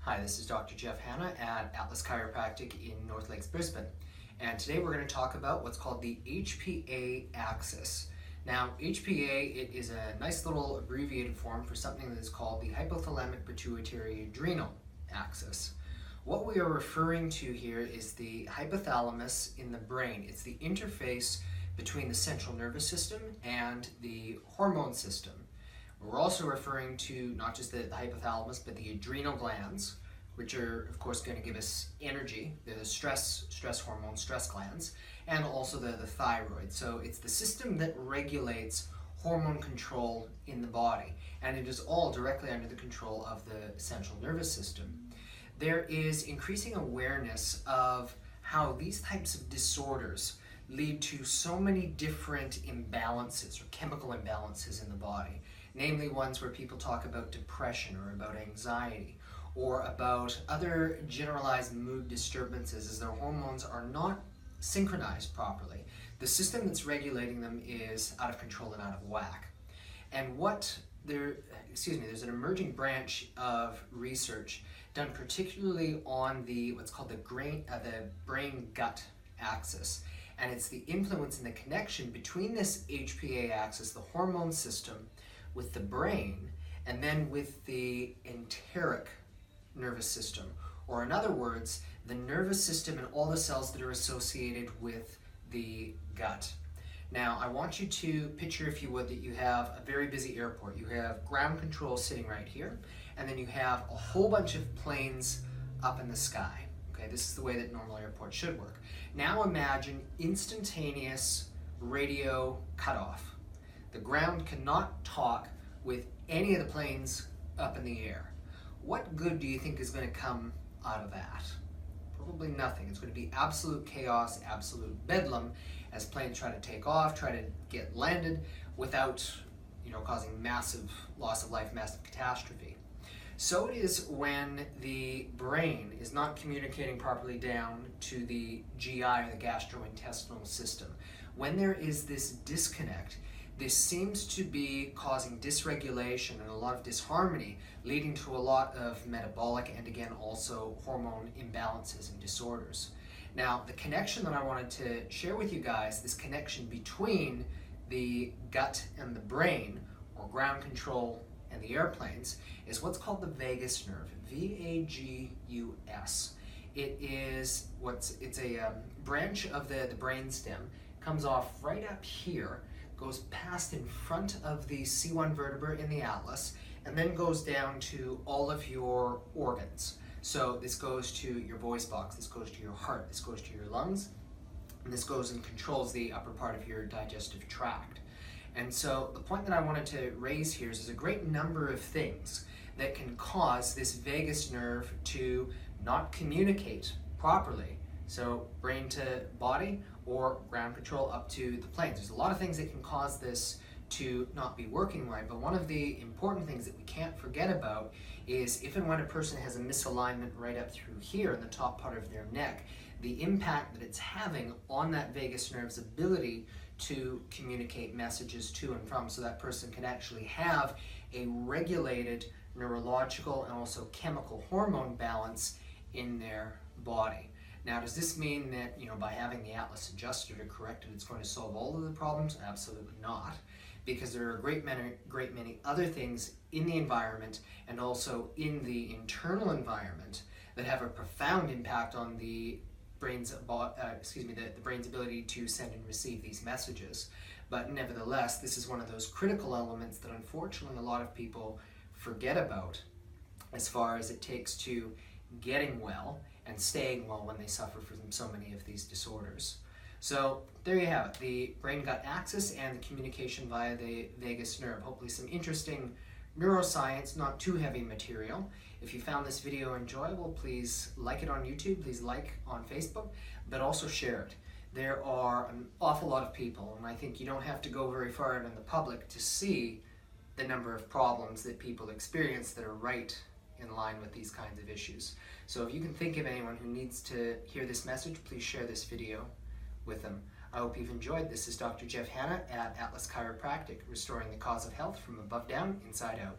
Hi, this is Dr. Jeff Hanna at Atlas Chiropractic in North Lakes, Brisbane. And today we're going to talk about what's called the HPA Axis. Now, HPA, it is a nice little abbreviated form for something that is called the Hypothalamic Pituitary Adrenal Axis. What we are referring to here is the hypothalamus in the brain. It's the interface between the central nervous system and the hormone system. We're also referring to not just the hypothalamus, but the adrenal glands, which are, of course, going to give us energy. They're the stress hormones, stress glands, and also the thyroid. So it's the system that regulates hormone control in the body, and it is all directly under the control of the central nervous system. There is increasing awareness of how these types of disorders lead to so many different imbalances or chemical imbalances in the body. Namely ones where people talk about depression or about anxiety or about other generalized mood disturbances as their hormones are not synchronized properly. The system that's regulating them is out of control and out of whack. And there's an emerging branch of research done particularly on what's called the BrainGut Axis. And it's the influence and the connection between this HPA axis, the hormone system, with the brain, and then with the enteric nervous system, or in other words, the nervous system and all the cells that are associated with the gut. Now, I want you to picture, if you would, that you have a very busy airport. You have ground control sitting right here, and then you have a whole bunch of planes up in the sky. Okay, this is the way that normal airports should work. Now imagine instantaneous radio cutoff. The ground cannot talk with any of the planes up in the air. What good do you think is going to come out of that? Probably nothing. It's going to be absolute chaos, absolute bedlam as planes try to take off, try to get landed without, causing massive loss of life, massive catastrophe. So it is when the brain is not communicating properly down to the GI or the gastrointestinal system. When there is this disconnect, this seems to be causing dysregulation and a lot of disharmony, leading to a lot of metabolic and again also hormone imbalances and disorders. Now, the connection that I wanted to share with you guys, this connection between the gut and the brain, or ground control and the airplanes, is what's called the vagus nerve, V-A-G-U-S. It's a branch of the brainstem, comes off right up here, goes past in front of the C1 vertebra in the atlas, and then goes down to all of your organs. So this goes to your voice box, this goes to your heart, this goes to your lungs, and this goes and controls the upper part of your digestive tract. And so the point that I wanted to raise here is there's a great number of things that can cause this vagus nerve to not communicate properly. So brain to body or ground control up to the planes. There's a lot of things that can cause this to not be working right, but one of the important things that we can't forget about is if and when a person has a misalignment right up through here in the top part of their neck, the impact that it's having on that vagus nerve's ability to communicate messages to and from, so that person can actually have a regulated neurological and also chemical hormone balance in their body. Now, does this mean that, by having the atlas adjusted or corrected, it's going to solve all of the problems? Absolutely not, because there are a great many other things in the environment and also in the internal environment that have a profound impact on the brain's ability to send and receive these messages. But nevertheless, this is one of those critical elements that unfortunately a lot of people forget about as far as it takes to getting well and staying well when they suffer from so many of these disorders. So there you have it, the brain-gut axis and the communication via the vagus nerve. Hopefully some interesting neuroscience, not too heavy material. If you found this video enjoyable, please like it on YouTube, please like on Facebook, but also share it. There are an awful lot of people, and I think you don't have to go very far out in the public to see the number of problems that people experience that are right in line with these kinds of issues. So if you can think of anyone who needs to hear this message, please share this video with them. I hope you've enjoyed. This is Dr. Jeff Hanna at Atlas Chiropractic, restoring the cause of health from above down, inside out.